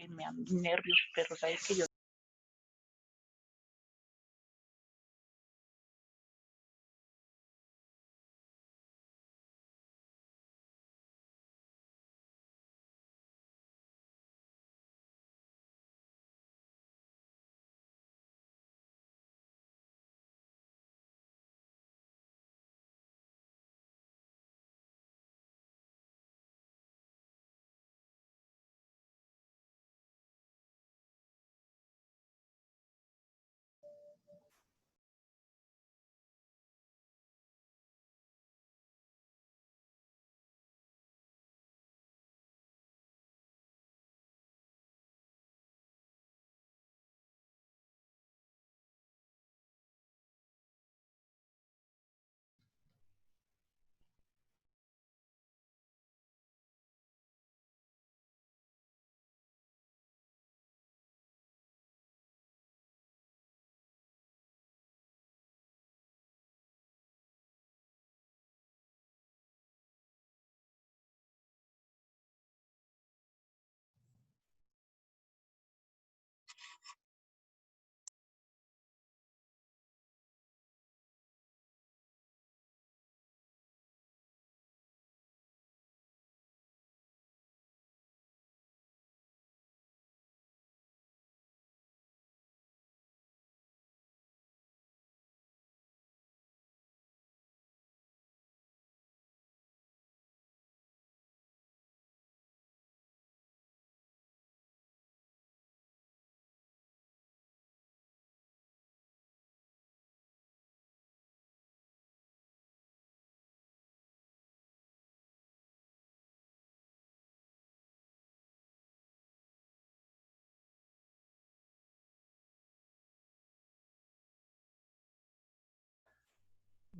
me dan nervios, pero sabes que yo...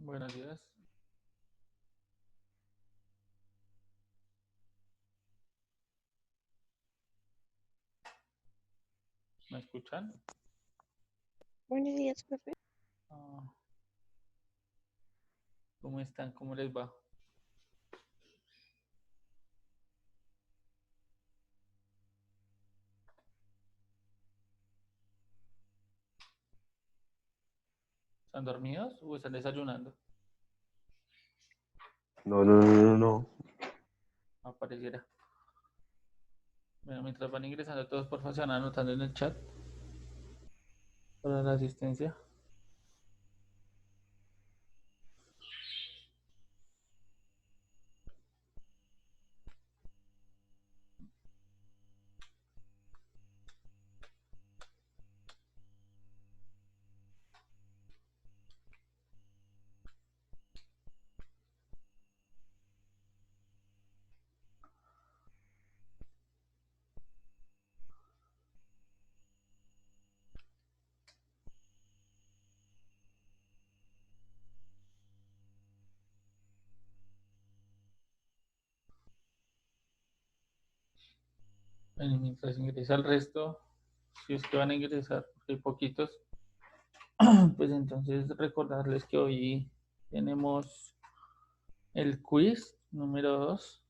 Buenos días. ¿Me escuchan? Buenos días, profe. Ah, ¿cómo están? ¿Cómo les va? ¿Están dormidos o están desayunando? No. Apareciera. Bueno, mientras van ingresando todos, por favor, se van anotando en el chat para la asistencia. Bueno, y mientras ingresa el resto, si es que van a ingresar, porque hay poquitos, pues entonces recordarles que hoy tenemos el quiz número 2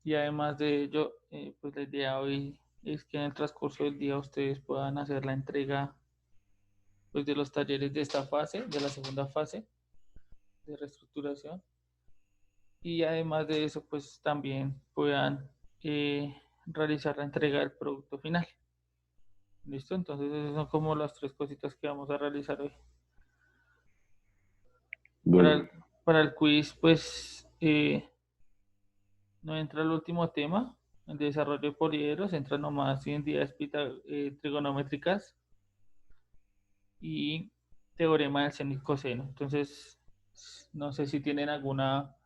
y además de ello, pues la idea hoy es que en el transcurso del día ustedes puedan hacer la entrega pues, de los talleres de esta fase, de la segunda fase de reestructuración y además de eso pues también puedan realizar la entrega del producto final. ¿Listo? Entonces esas son como las tres cositas que vamos a realizar hoy. Para Bueno, el, para el quiz pues no entra el último tema, el desarrollo de poliedros, entra nomás identidades trigonométricas y teorema del seno y coseno. Entonces, no sé si tienen alguna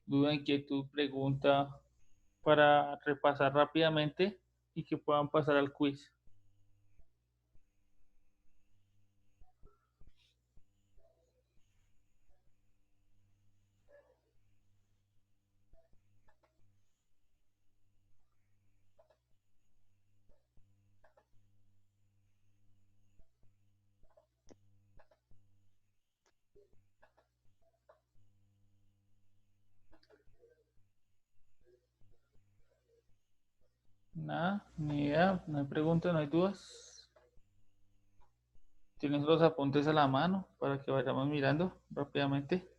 duda, inquietud, pregunta para repasar rápidamente y que puedan pasar al quiz. Nada, ni idea, no hay preguntas, no hay dudas. Tienes los apuntes a la mano para que vayamos mirando rápidamente.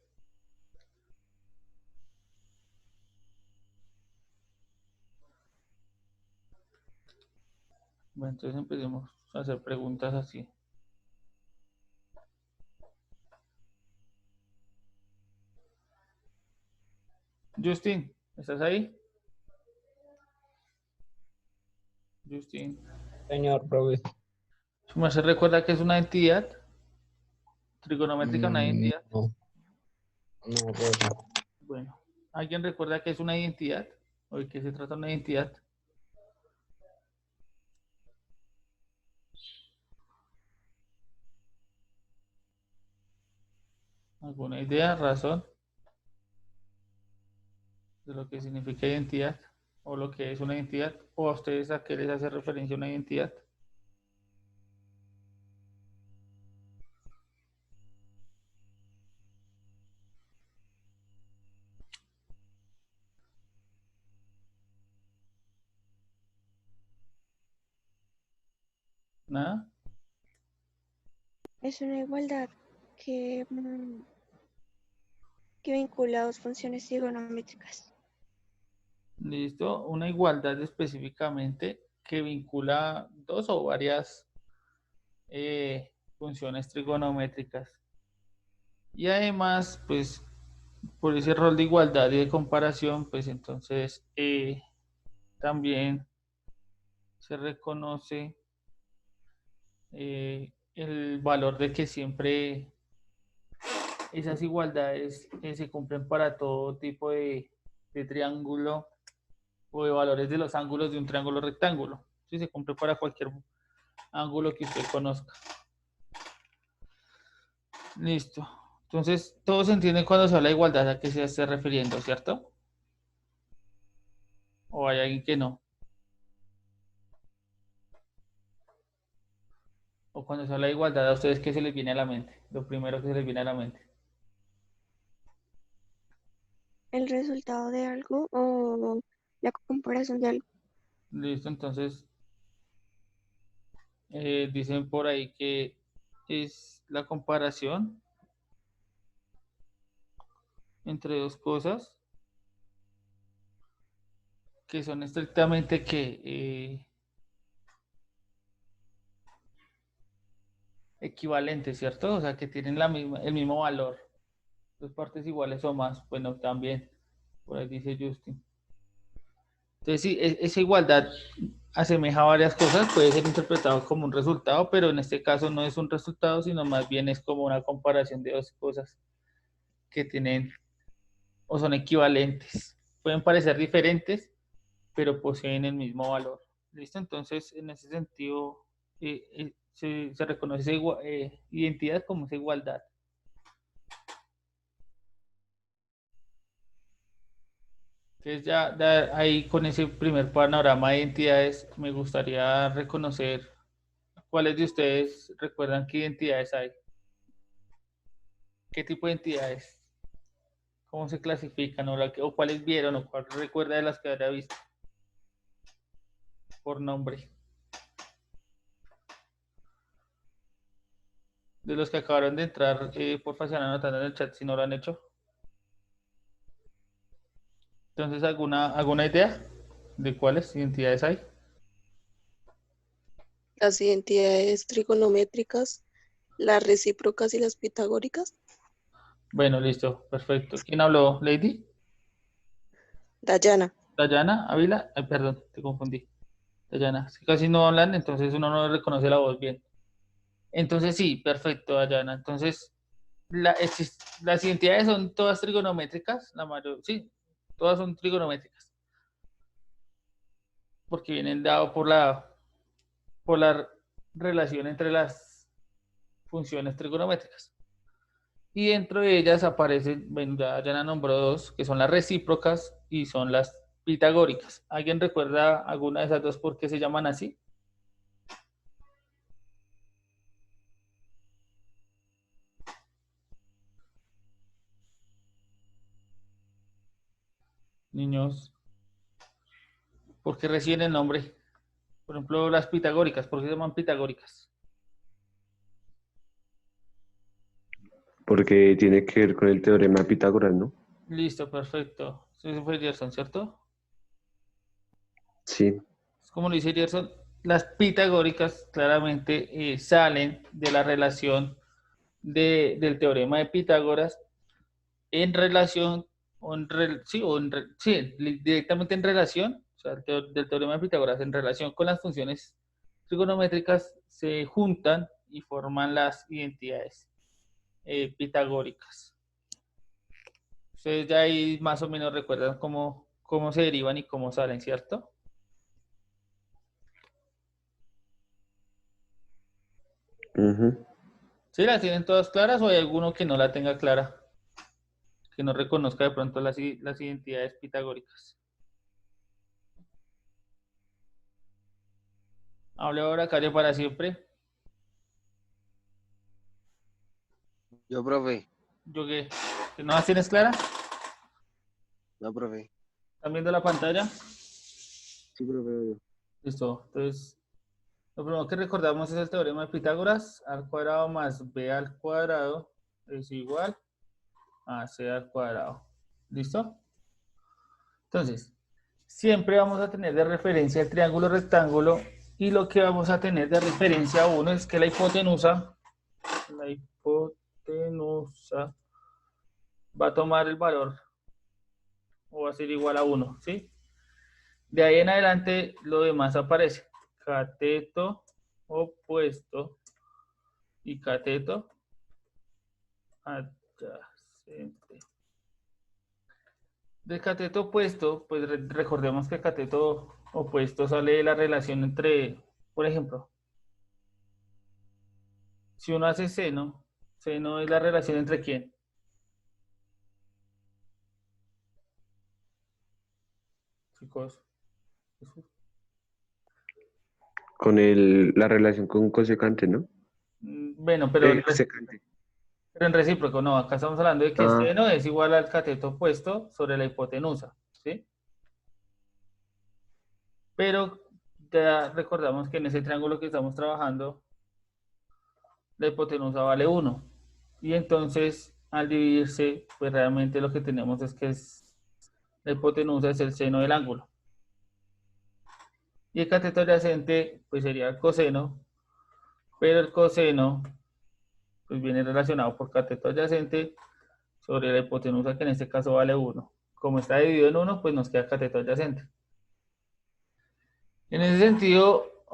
Bueno, entonces empecemos a hacer preguntas así. Justin, ¿estás ahí? Justin. Señor, profe. ¿Se recuerda que es una entidad trigonométrica, una identidad? No, no, profe. Bueno, ¿alguien recuerda que es una identidad? ¿O de qué se trata una identidad? ¿Alguna idea, razón de lo que significa identidad? ¿O lo que es una identidad? ¿O a ustedes a qué les hace referencia una identidad? ¿Nada? Es una igualdad que, que vincula dos funciones trigonométricas. Listo. Una igualdad específicamente que vincula dos o varias funciones trigonométricas. Y además, pues, por ese rol de igualdad y de comparación, pues entonces también se reconoce el valor de que siempre esas igualdades se cumplen para todo tipo de triángulo o de valores de los ángulos de un triángulo rectángulo. Sí, se cumple para cualquier ángulo que usted conozca. Listo. Entonces, todo se entiende cuando se habla de igualdad a qué se esté refiriendo, ¿cierto? ¿O hay alguien que no? O cuando se habla de igualdad, ¿a ustedes qué se les viene a la mente? Lo primero que se les viene a la mente. El resultado de algo o la comparación de algo. Listo, entonces dicen por ahí que es la comparación entre dos cosas que son estrictamente equivalentes, ¿cierto? O sea, que tienen el mismo valor. Dos partes iguales o más. Bueno, también, por ahí dice Justin. Entonces, sí, esa igualdad asemeja varias cosas, puede ser interpretado como un resultado, pero en este caso no es un resultado, sino más bien es como una comparación de dos cosas que tienen o son equivalentes. Pueden parecer diferentes, pero poseen el mismo valor. ¿Listo? Entonces, en ese sentido, se reconoce esa identidad como esa igualdad. Entonces, ya ahí con ese primer panorama de identidades, me gustaría reconocer cuáles de ustedes recuerdan qué identidades hay. ¿Qué tipo de entidades? ¿Cómo se clasifican? ¿O cuáles vieron? ¿O cuál recuerda de las que habría visto? Por nombre. De los que acabaron de entrar, porfa, se van anotando en el chat si no lo han hecho. Entonces, ¿alguna idea de cuáles identidades hay? Las identidades trigonométricas, las recíprocas y las pitagóricas. Bueno, listo, perfecto. ¿Quién habló? ¿Lady? Dayana. ¿Dayana? ¿Ávila? Ay, perdón, te confundí. Dayana. Es que casi no hablan, entonces uno no reconoce la voz bien. Entonces, sí, perfecto, Dayana. Entonces, las identidades son todas trigonométricas, la mayor, sí, todas son trigonométricas, porque vienen dados por la relación entre las funciones trigonométricas. Y dentro de ellas aparecen, bueno, ya nombró dos, que son las recíprocas y son las pitagóricas. ¿Alguien recuerda alguna de esas dos por qué se llaman así? Niños. ¿Por qué reciben el nombre? Por ejemplo, las pitagóricas, ¿por qué se llaman pitagóricas? Porque tiene que ver con el teorema de Pitágoras, ¿no? Listo, perfecto. Eso fue Gerson, ¿cierto? Sí. Como lo dice Gerson, las pitagóricas claramente salen de la relación del teorema de Pitágoras en relación, directamente en relación, o sea, del teorema de Pitágoras en relación con las funciones trigonométricas se juntan y forman las identidades pitagóricas. Ustedes ya ahí más o menos recuerdan cómo se derivan y cómo salen, ¿cierto? Ujú. ¿Sí las tienen todas claras o hay alguno que no la tenga clara? Que no reconozca de pronto las identidades pitagóricas. Hable ahora, calle para siempre. Yo, profe. ¿Yo qué? ¿Que no las tienes claras? No, profe. ¿Están viendo la pantalla? Sí, profe. Listo. Entonces, lo primero que recordamos es el teorema de Pitágoras. A al cuadrado más b al cuadrado es igual a c al cuadrado. ¿Listo? Entonces, siempre vamos a tener de referencia el triángulo rectángulo y lo que vamos a tener de referencia uno es que la hipotenusa va a tomar el valor o va a ser igual a 1, ¿sí? De ahí en adelante lo demás aparece. Cateto opuesto y cateto adyacente. Del cateto opuesto, pues recordemos que el cateto opuesto sale de la relación entre, por ejemplo, si uno hace seno, seno es la relación entre quién. Chicos. Con la relación con cosecante, ¿no? Bueno, pero Secante. en recíproco, no, acá estamos hablando de que Ah. seno es igual al cateto opuesto sobre la hipotenusa, ¿sí? Pero ya recordamos que en ese triángulo que estamos trabajando, la hipotenusa vale 1. Y entonces, al dividirse, pues realmente lo que tenemos es que la hipotenusa es el seno del ángulo. Y el cateto adyacente, pues sería el coseno, pero el coseno, pues viene relacionado por cateto adyacente sobre la hipotenusa, que en este caso vale 1. Como está dividido en 1, pues nos queda cateto adyacente. En ese sentido,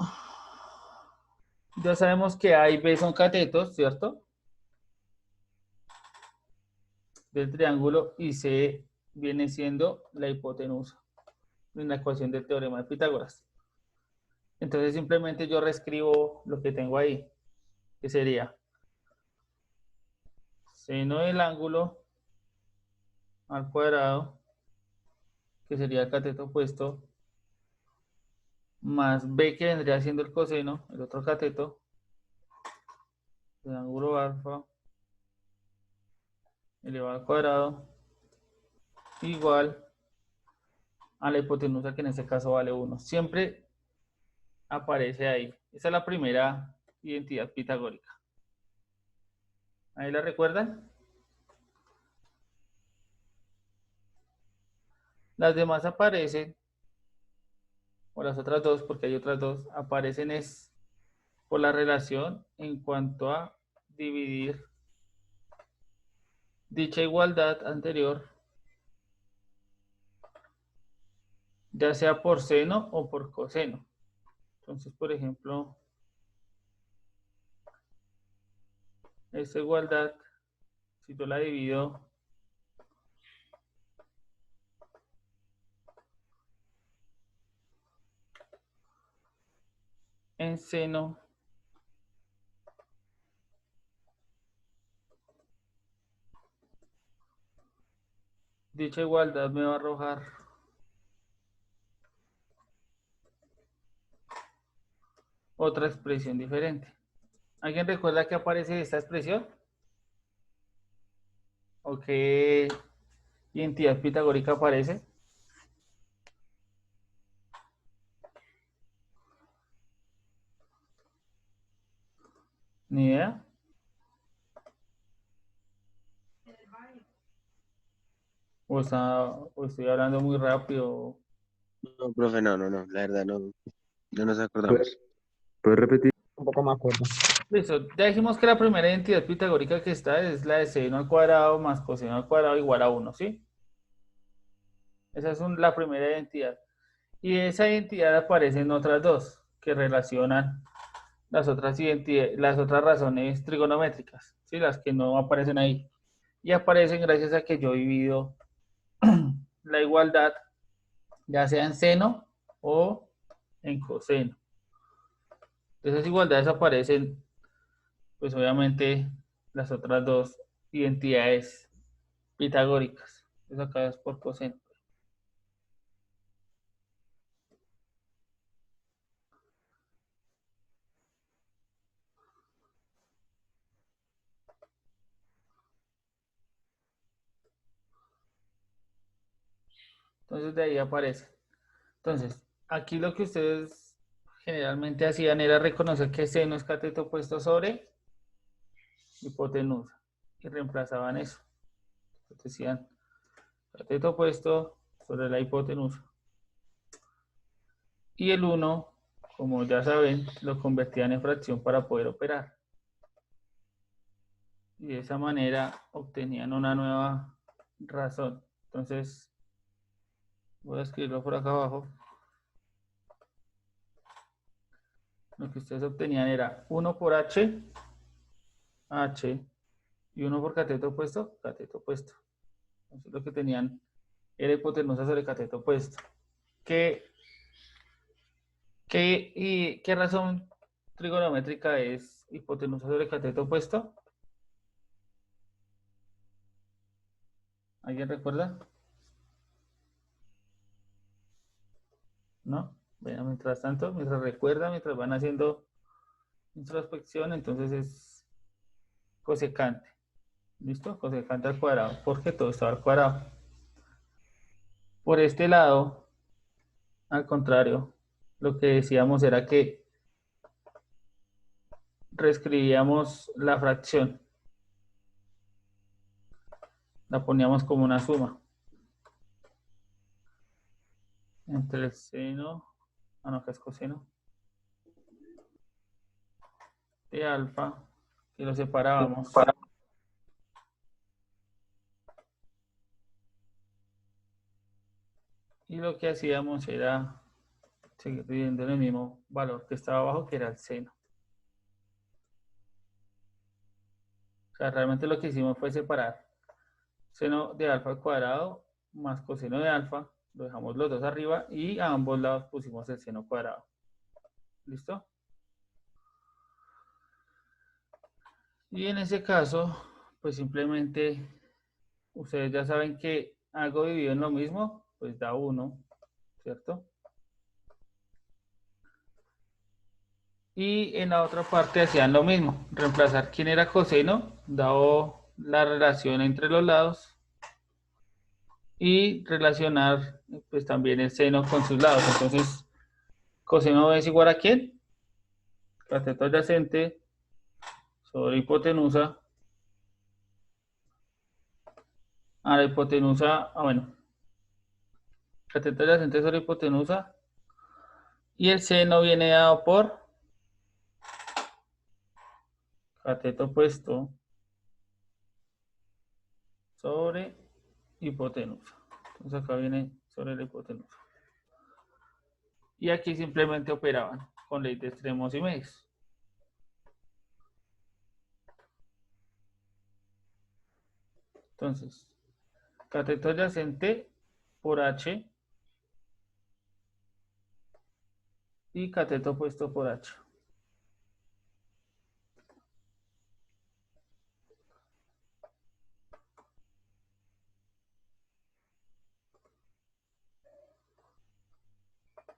ya sabemos que A y B son catetos, ¿cierto? Del triángulo y C viene siendo la hipotenusa en la ecuación del teorema de Pitágoras. Entonces simplemente yo reescribo lo que tengo ahí, que sería seno del ángulo al cuadrado, que sería el cateto opuesto, más B, que vendría siendo el coseno, el otro cateto, del ángulo alfa elevado al cuadrado, igual a la hipotenusa, que en este caso vale 1. Siempre aparece ahí. Esa es la primera identidad pitagórica. ¿Ahí la recuerdan? Las demás aparecen, o las otras dos, porque hay otras dos, aparecen es por la relación en cuanto a dividir dicha igualdad anterior, ya sea por seno o por coseno. Entonces, por ejemplo, esta igualdad, si yo la divido en seno, dicha igualdad me va a arrojar otra expresión diferente. ¿Alguien recuerda que aparece esta expresión? ¿O qué identidad pitagórica aparece? Ni idea. O estoy hablando muy rápido. No, profe, no, la verdad no nos acordamos. ¿Puedes repetir? Un poco más corto. Listo, ya dijimos que la primera identidad pitagórica que está es la de seno al cuadrado más coseno al cuadrado igual a 1, ¿sí? Esa es la primera identidad. Y de esa identidad aparecen otras dos que relacionan las otras razones trigonométricas, ¿sí? Las que no aparecen ahí. Y aparecen gracias a que yo divido la igualdad, ya sea en seno o en coseno. Esas igualdades aparecen, pues obviamente, las otras dos identidades pitagóricas. Eso acá es por coseno. Entonces de ahí aparece. Entonces, aquí lo que ustedes generalmente hacían era reconocer que seno es cateto opuesto sobre hipotenusa. Y reemplazaban eso. Entonces decían cateto opuesto sobre la hipotenusa. Y el 1, como ya saben, lo convertían en fracción para poder operar. Y de esa manera obtenían una nueva razón. Entonces, voy a escribirlo por acá abajo. Lo que ustedes obtenían era 1 por h, y 1 por cateto opuesto. Entonces lo que tenían era hipotenusa sobre cateto opuesto. ¿Qué razón trigonométrica es hipotenusa sobre cateto opuesto? ¿Alguien recuerda? ¿No? Bueno, mientras tanto, mientras recuerdan, mientras van haciendo introspección, entonces es cosecante. ¿Listo? Cosecante al cuadrado, porque todo está al cuadrado. Por este lado, al contrario, lo que decíamos era que reescribíamos la fracción. La poníamos como una suma. Entre el seno, acá es coseno, de alfa, y lo separábamos. Y lo que hacíamos era seguir dividiendo en el mismo valor que estaba abajo, que era el seno. O sea, realmente lo que hicimos fue separar seno de alfa al cuadrado más coseno de alfa. Lo dejamos los dos arriba y a ambos lados pusimos el seno cuadrado. ¿Listo? Y en ese caso, pues simplemente ustedes ya saben que algo dividido en lo mismo, pues da 1, ¿cierto? Y en la otra parte hacían lo mismo, reemplazar quién era coseno, dado la relación entre los lados, y relacionar pues también el seno con sus lados. Entonces, coseno es igual a ¿quién? Cateto adyacente sobre hipotenusa. A la hipotenusa, bueno, cateto adyacente sobre hipotenusa. Y el seno viene dado por cateto opuesto sobre hipotenusa. Entonces acá viene sobre la hipotenusa. Y aquí simplemente operaban con ley de extremos y medios. Entonces, cateto adyacente por H y cateto opuesto por H.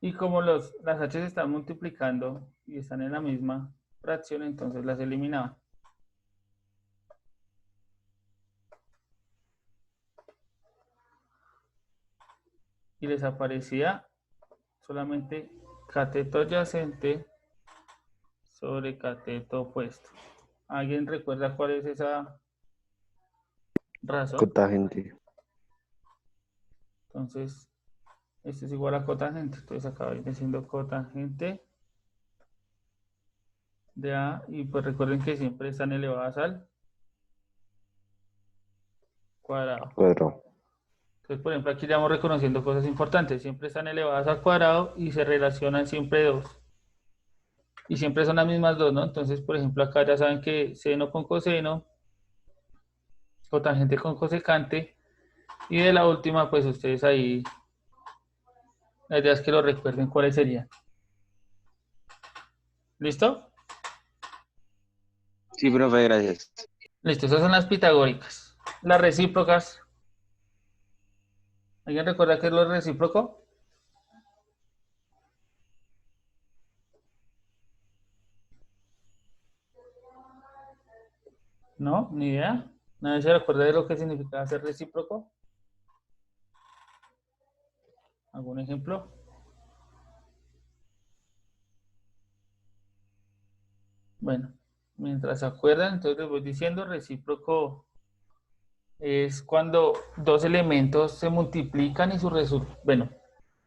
Y como las H se están multiplicando y están en la misma fracción, entonces las eliminaban. Y les aparecía solamente cateto adyacente sobre cateto opuesto. ¿Alguien recuerda cuál es esa razón? Cotangente. Entonces, esto es igual a cotangente. Entonces acá viene siendo cotangente de A. Y pues recuerden que siempre están elevadas al cuadrado. Cuadrado. Entonces, por ejemplo, aquí ya vamos reconociendo cosas importantes. Siempre están elevadas al cuadrado y se relacionan siempre dos. Y siempre son las mismas dos, ¿no? Entonces, por ejemplo, acá ya saben que seno con coseno, cotangente con cosecante. Y de la última, pues ustedes ahí, la idea es que lo recuerden cuáles serían. ¿Listo? Sí, profe, gracias. Listo, esas son las pitagóricas. Las recíprocas. ¿Alguien recuerda qué es lo recíproco? No, ni idea. ¿Nadie se recuerda de lo que significa ser recíproco? ¿Algún ejemplo? Bueno, mientras se acuerdan, entonces les voy diciendo, recíproco es cuando dos elementos se multiplican y su resultado, bueno,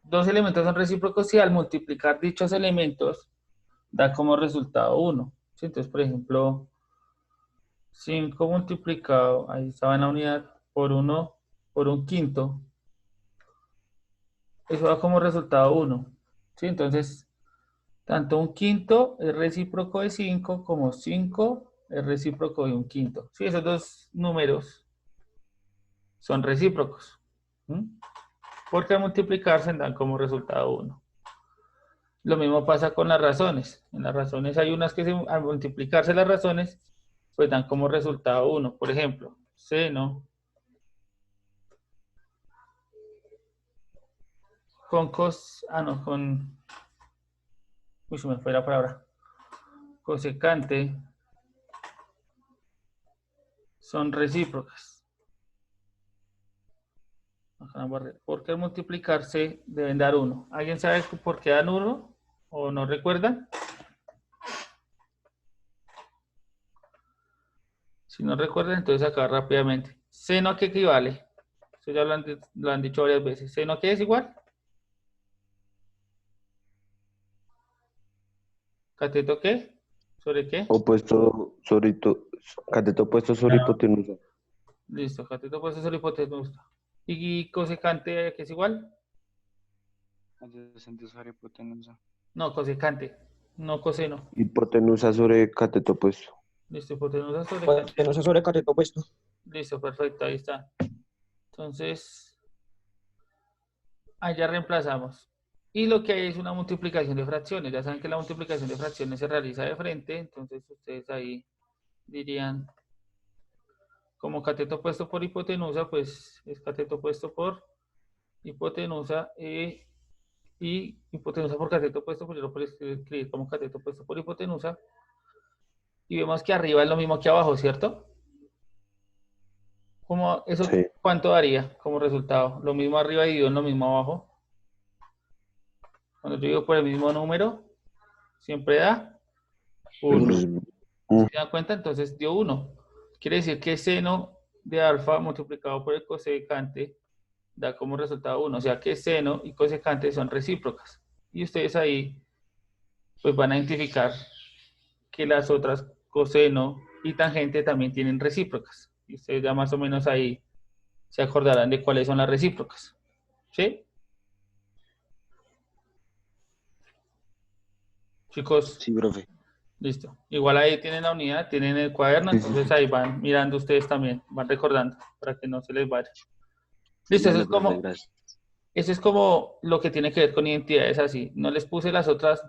dos elementos son recíprocos si al multiplicar dichos elementos da como resultado 1. ¿Sí? Entonces, por ejemplo, 5 multiplicado, ahí estaba en la unidad, por 1 por un quinto, eso da como resultado 1. ¿Sí? Entonces, tanto un quinto es recíproco de 5 como 5 es recíproco de un quinto. Sí, esos dos números son recíprocos. ¿Mm? Porque al multiplicarse dan como resultado 1. Lo mismo pasa con las razones. En las razones hay unas que al multiplicarse las razones, pues dan como resultado 1. Por ejemplo, seno con uy, se me fue la palabra. Cosecante son recíprocas. Porque al multiplicarse deben dar 1. ¿Alguien sabe por qué dan 1? ¿O no recuerdan? Si no recuerdan, entonces acá rápidamente. ¿Seno a qué equivale? Eso ya lo han dicho varias veces. ¿Seno a qué es igual? ¿Cateto qué? ¿Sobre qué? Opuesto sobre cateto opuesto sobre hipotenusa. Listo, cateto opuesto sobre hipotenusa. ¿Y cosecante a qué es igual? Adyacente sobre hipotenusa. No, cosecante, no coseno. Hipotenusa sobre cateto opuesto. Listo, hipotenusa sobre Hipotenusa sobre cateto opuesto. Listo, perfecto, ahí está. Entonces, allá reemplazamos. Y lo que hay es una multiplicación de fracciones. Ya saben que la multiplicación de fracciones se realiza de frente, entonces ustedes ahí dirían, como cateto opuesto por hipotenusa, pues es cateto opuesto por hipotenusa y hipotenusa por cateto opuesto, pues yo lo puedo escribir como cateto opuesto por hipotenusa. Y vemos que arriba es lo mismo que abajo, ¿cierto? ¿Cómo, eso Sí. cuánto daría como resultado? Lo mismo arriba dividido en lo mismo abajo. Cuando yo digo por el mismo número, siempre da 1. Pues, ¿Se dan cuenta? Entonces dio 1. Quiere decir que seno de alfa multiplicado por el cosecante da como resultado 1. O sea que seno y cosecante son recíprocas. Y ustedes ahí pues van a identificar que las otras coseno y tangente también tienen recíprocas. Y ustedes ya más o menos ahí se acordarán de cuáles son las recíprocas. ¿Sí? Chicos, Sí, profe. listo. Igual ahí tienen la unidad, tienen el cuaderno, Sí, sí, entonces sí. ahí van mirando ustedes también, van recordando para que no se les vaya. Listo, Vale, profe, gracias. eso es como lo que tiene que ver con identidades así. No les puse las otras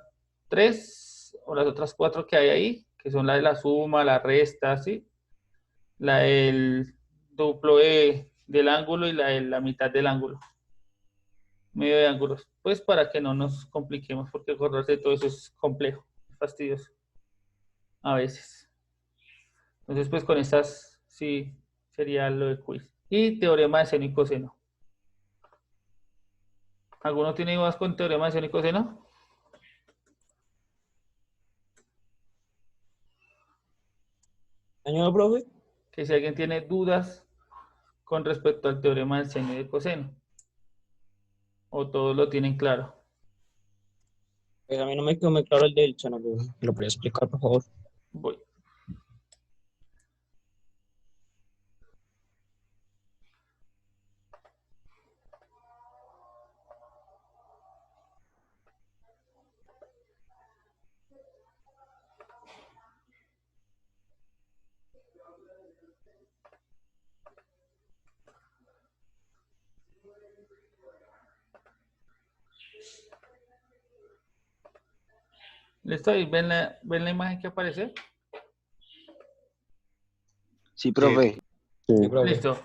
3 o las otras 4 que hay ahí, que son la de la suma, la resta, ¿sí? La del duplo del ángulo y la de la mitad del ángulo. Medio de ángulos. Pues para que no nos compliquemos, porque acordarse de todo eso es complejo, fastidioso. A veces. Entonces, pues con estas sí sería lo de quiz. Y teorema de seno y coseno. ¿Alguno tiene dudas con teorema de seno y coseno? Señor, profe. Que si alguien tiene dudas con respecto al teorema del seno y del coseno, o todos lo tienen claro. Pues a mí no me quedó muy claro el del seno, profe. ¿Me lo podría explicar, por favor? Voy. ¿Listo? ¿Ahí ven la imagen que aparece? Sí, profe. Sí, profe. Listo.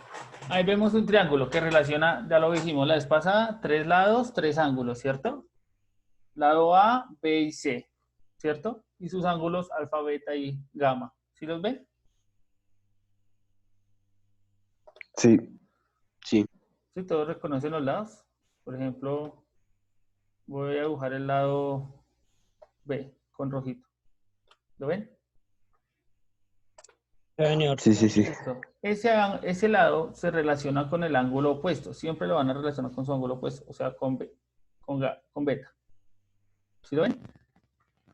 Ahí vemos un triángulo que relaciona, ya lo dijimos la vez pasada, 3 lados, 3 ángulos, ¿cierto? Lado A, B y C, ¿cierto? Y sus ángulos alfa, beta y gamma. ¿Sí los ven? Sí. Sí. ¿Sí? ¿Todos reconocen los lados? Por ejemplo, voy a dibujar el lado B con rojito. ¿Lo ven? Señor. Sí, sí, sí. Listo. Ese lado se relaciona con el ángulo opuesto. Siempre lo van a relacionar con su ángulo opuesto, o sea, con beta. ¿Sí lo ven?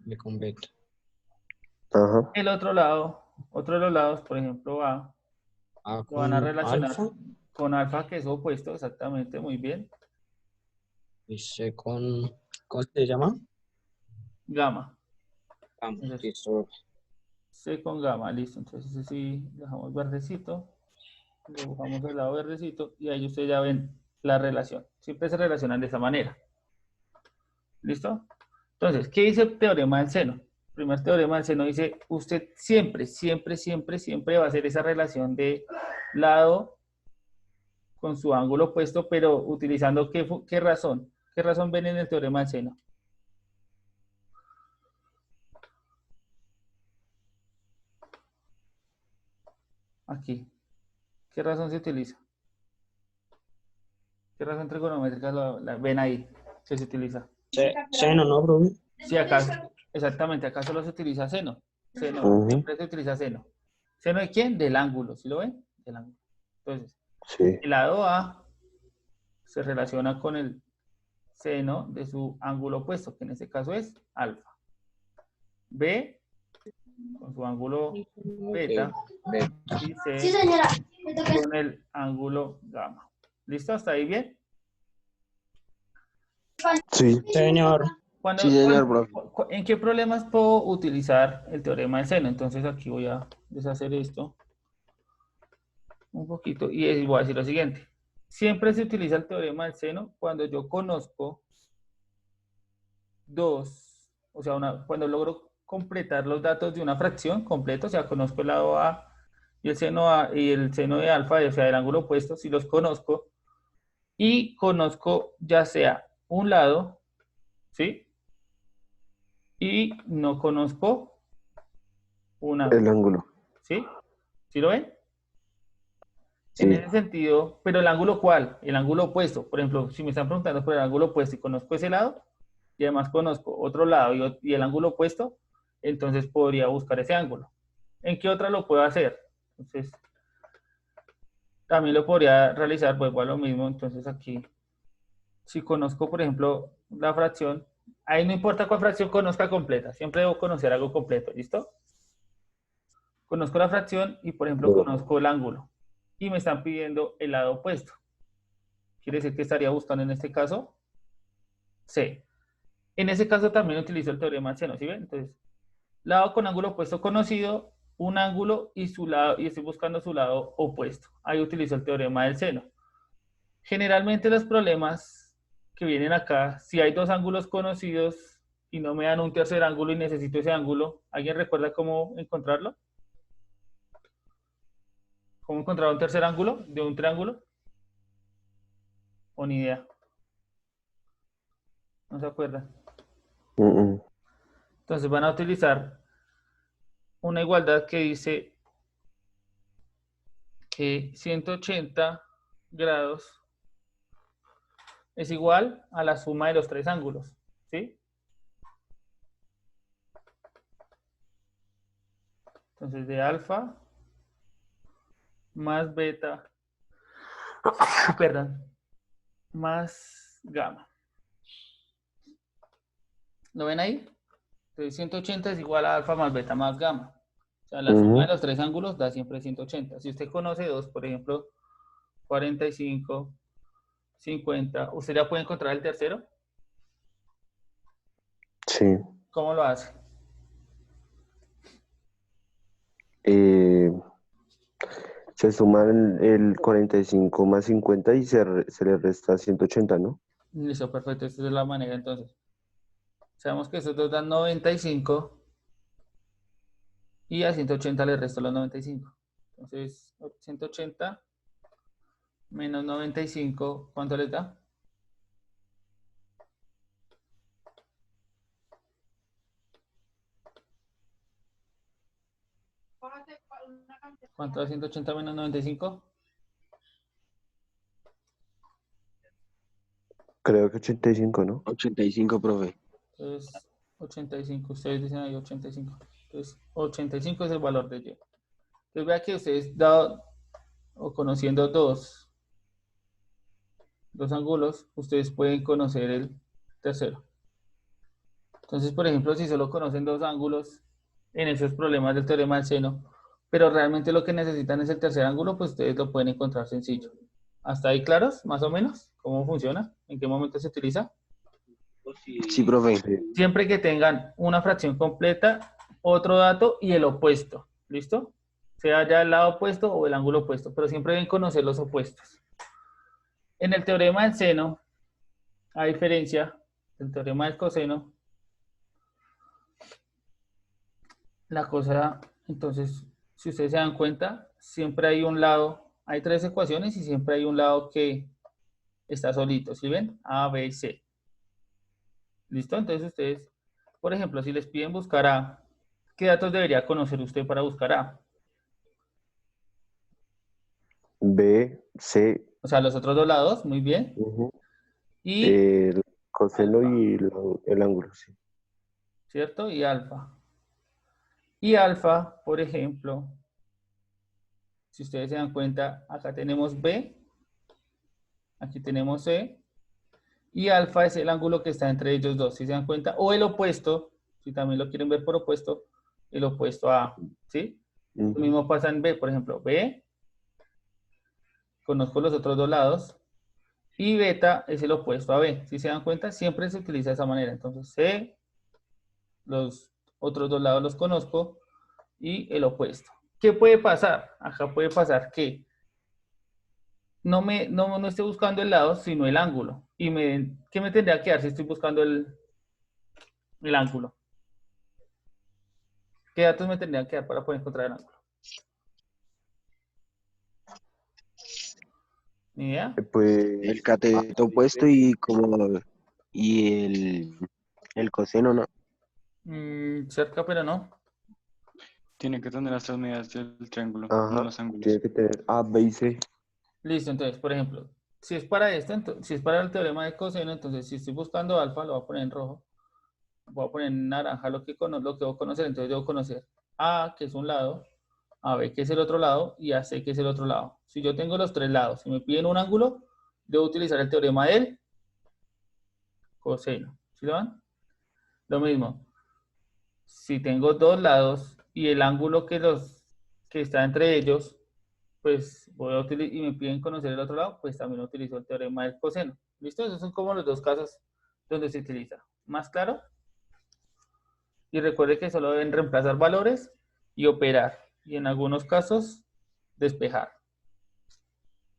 Me convento. Ajá. El otro de los lados, por ejemplo, A, A lo van a con relacionar alfa con alfa, que es opuesto, exactamente, muy bien. y C ¿cómo se llama? Gamma. Vamos, Entonces, listo. C con gamma, listo. Entonces, ese sí, dejamos verdecito, dibujamos el lado verdecito y ahí ustedes ya ven la relación. Siempre se relacionan de esa manera. ¿Listo? Entonces, ¿qué dice el teorema del seno? El primer teorema del seno dice, usted siempre va a hacer esa relación de lado con su ángulo opuesto, pero utilizando ¿qué razón? ¿Qué razón ven en el teorema del seno? Aquí. ¿Qué razón se utiliza? ¿Qué razón trigonométrica la ven ahí que se utiliza? Seno, ¿no, profe? Sí, acá, exactamente, acá solo se utiliza seno. Seno, Ujú. siempre se utiliza seno. ¿Seno de quién? Del ángulo, ¿sí lo ven? Del ángulo. Entonces, Sí. el lado A se relaciona con el seno de su ángulo opuesto, que en este caso es alfa. B con su ángulo beta y C con el ángulo gamma. ¿Listo? ¿Hasta ahí bien? Sí. Señor. Sí, señor, profe. ¿En qué problemas puedo utilizar el teorema del seno? Entonces aquí voy a deshacer esto un poquito y voy a decir lo siguiente. Siempre se utiliza el teorema del seno cuando yo conozco o sea, cuando logro completar los datos de una fracción completa, o sea, conozco el lado A y el seno de alfa, o sea, el ángulo opuesto, si los conozco, y conozco ya sea un lado, ¿sí? Y no conozco un El ángulo, ángulo. ¿sí? ¿Sí lo ven? En Sí. ese sentido, pero ¿el ángulo cuál? El ángulo opuesto. Por ejemplo, si me están preguntando por el ángulo opuesto y conozco ese lado, y además conozco otro lado y el ángulo opuesto, entonces podría buscar ese ángulo. ¿En qué otra lo puedo hacer? Entonces, también lo podría realizar, vuelvo a lo mismo. Entonces aquí, si conozco, por ejemplo, la fracción, ahí no importa cuál fracción conozca completa, siempre debo conocer algo completo, ¿listo? Conozco la fracción y, por ejemplo, conozco el ángulo. Y me están pidiendo el lado opuesto. Quiere decir que estaría buscando en este caso C. En ese caso también utilizo el teorema del seno, ¿sí ven? Entonces, lado con ángulo opuesto conocido, un ángulo y su lado, y estoy buscando su lado opuesto. Ahí utilizo el teorema del seno. Generalmente los problemas que vienen acá, si hay dos ángulos conocidos y no me dan un tercer ángulo y necesito ese ángulo, ¿alguien recuerda cómo encontrarlo? ¿Cómo encontrar un tercer ángulo de un triángulo? ¿O ni idea? ¿No se acuerdan? Entonces van a utilizar una igualdad que dice que 180 grados es igual a la suma de los tres ángulos, ¿sí? Entonces de alfa más beta, perdón, más gamma. ¿Lo ven ahí? Entonces 180 es igual a alfa más beta más gamma. O sea, la suma de los tres ángulos da siempre 180. Si usted conoce dos, por ejemplo, 45, 50, ¿usted ya puede encontrar el tercero? Sí. ¿Cómo lo hace? Se suman el 45 más 50 y se le resta 180, ¿no? Listo, perfecto. Esta es la manera entonces. Sabemos que estos dos dan 95 y a 180 le resto los 95. Entonces, 180 menos 95, ¿cuánto les da? ¿Cuánto da 180 menos 95? Creo que 85, ¿no? 85, profe. Entonces, 85. Ustedes dicen ahí 85. Entonces, 85 es el valor de Y. Entonces, vea que ustedes, dado o conociendo dos ángulos, ustedes pueden conocer el tercero. Entonces, por ejemplo, si solo conocen dos ángulos en esos problemas del teorema del seno, pero realmente lo que necesitan es el tercer ángulo, pues ustedes lo pueden encontrar sencillo. ¿Hasta ahí claros, más o menos? ¿Cómo funciona? ¿En qué momento se utiliza? Sí, profe. Siempre que tengan una fracción completa, otro dato y el opuesto. ¿Listo? Sea ya el lado opuesto o el ángulo opuesto, pero siempre deben conocer los opuestos. En el teorema del seno, a diferencia del teorema del coseno, la cosa, entonces, si ustedes se dan cuenta, siempre hay un lado, hay tres ecuaciones y siempre hay un lado que está solito, ¿sí ven? A, B y C. ¿Listo? Entonces ustedes, por ejemplo, si les piden buscar A, ¿qué datos debería conocer usted para buscar A? B, C, O sea, los otros dos lados, muy bien. Y, el coseno y el ángulo, sí. ¿cierto? Y alfa. Y alfa, por ejemplo, si ustedes se dan cuenta, acá tenemos B, aquí tenemos C, y alfa es el ángulo que está entre ellos dos, si se dan cuenta, o el opuesto, si también lo quieren ver por opuesto, el opuesto a A, ¿sí? Lo mismo pasa en B, por ejemplo, B, conozco los otros dos lados, y beta es el opuesto a B, si se dan cuenta, siempre se utiliza de esa manera, entonces C, los otros dos lados los conozco, y el opuesto. ¿Qué puede pasar? Acá puede pasar que no esté buscando el lado, sino el ángulo. ¿Y qué me tendría que dar si estoy buscando el ángulo? ¿Qué datos me tendrían que dar para poder encontrar el ángulo? ¿Ni idea? Pues El cateto opuesto y el coseno, ¿no? Cerca, pero no. Tiene que tener las tres medidas del triángulo, ajá, no los ángulos. tiene que tener A, B y C. Listo, entonces, por ejemplo, si es para esto, si es para el teorema de coseno, entonces si estoy buscando alfa, lo voy a poner en rojo. Voy a poner en naranja lo que debo conocer. Entonces debo conocer A, que es un lado, a B, que es el otro lado, y a C, que es el otro lado. Si yo tengo los tres lados y me piden un ángulo, debo utilizar el teorema del coseno. ¿Sí lo ven? Lo mismo. Si tengo dos lados y el ángulo que está entre ellos, pues voy a utilizar, y me piden conocer el otro lado, pues también utilizo el teorema del coseno. ¿Listo? Esos son como los dos casos donde se utiliza. ¿Más claro? Y recuerde que solo deben reemplazar valores y operar. Y en algunos casos, despejar.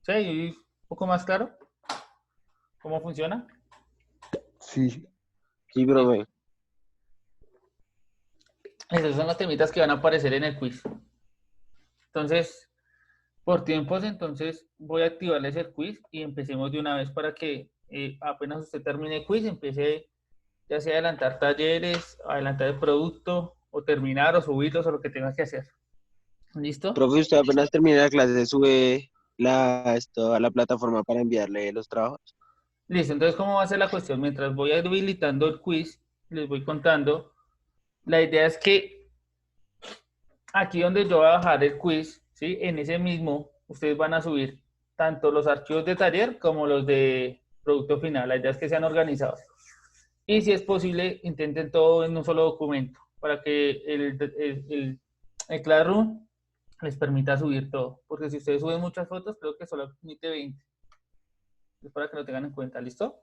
¿Sí? ¿Y un poco más claro? ¿Cómo funciona? Sí. Sí, profe. Esos son los temitas que van a aparecer en el quiz. Entonces, por tiempos, entonces voy a activarles el quiz y empecemos de una vez para que apenas usted termine el quiz, empiece ya sea a adelantar talleres, adelantar el producto, o terminar, o subirlos, o lo que tenga que hacer. ¿Listo? Profe, usted apenas termina la clase, sube a la plataforma para enviarle los trabajos. Listo, entonces, ¿cómo va a ser la cuestión? Mientras voy habilitando el quiz, les voy contando. La idea es que aquí donde yo voy a bajar el quiz, ¿sí? En ese mismo ustedes van a subir tanto los archivos de taller como los de producto final. La idea es que sean organizados. Y si es posible, intenten todo en un solo documento para que el Classroom les permita subir todo. Porque si ustedes suben muchas fotos, creo que solo permite 20. Es para que lo tengan en cuenta, ¿listo?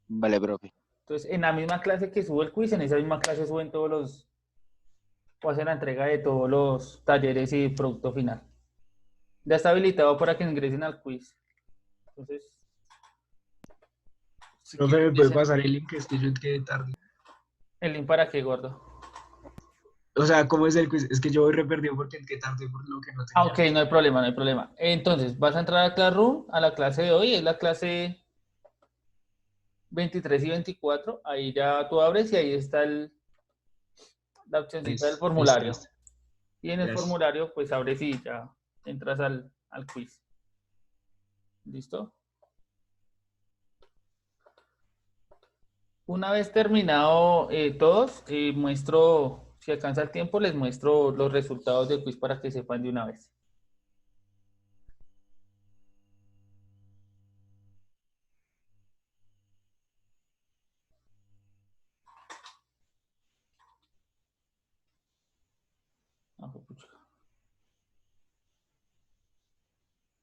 Vale, profe. Entonces, en la misma clase que subo el quiz, en esa misma clase suben todos los, o hacen la entrega de todos los talleres y producto final. Ya está habilitado para que ingresen al quiz. Entonces, si Profe, ¿me quieren, puede pasar el link? Es que yo quedé tarde. ¿el link para qué, gordo? O sea, ¿cómo es el quiz? Es que yo voy re perdido porque quedé tarde por lo que no tenía. Ok, no hay problema, no hay problema. Entonces, vas a entrar a Classroom, a la clase de hoy, es la clase 23 y 24. Ahí ya tú abres y ahí está la opcióncita del formulario. Listo. Y en el Gracias. formulario, pues abres y ya entras al quiz. ¿Listo? Una vez terminado todos, muestro, si alcanza el tiempo, les muestro los resultados del quiz para que sepan de una vez.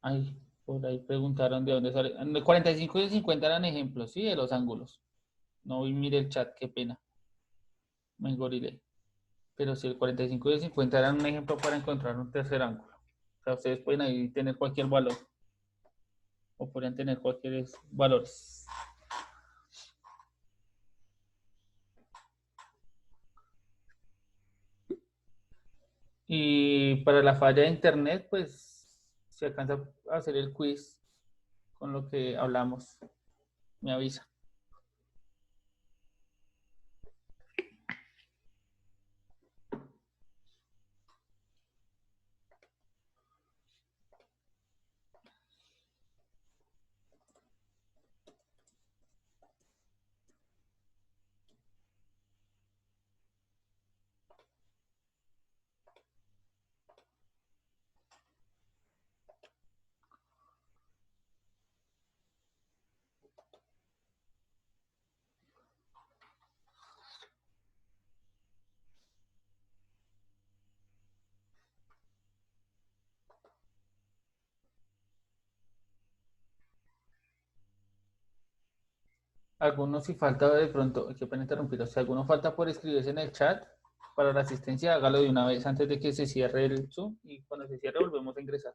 Ay, por ahí preguntaron de dónde sale. 45 y 50 eran ejemplos, ¿sí? De los ángulos. No vi, mire el chat, qué pena. Me engorilé. Pero si el 45 y el 50 eran un ejemplo para encontrar un tercer ángulo. O sea, ustedes pueden ahí tener cualquier valor. O podrían tener cualquier valores. Y para la falla de internet, pues se alcanza a hacer el quiz con lo que hablamos. Me avisa. Algunos si falta de pronto, qué pena interrumpirlo, si alguno falta por escribirse en el chat para la asistencia, hágalo de una vez antes de que se cierre el Zoom y cuando se cierre volvemos a ingresar.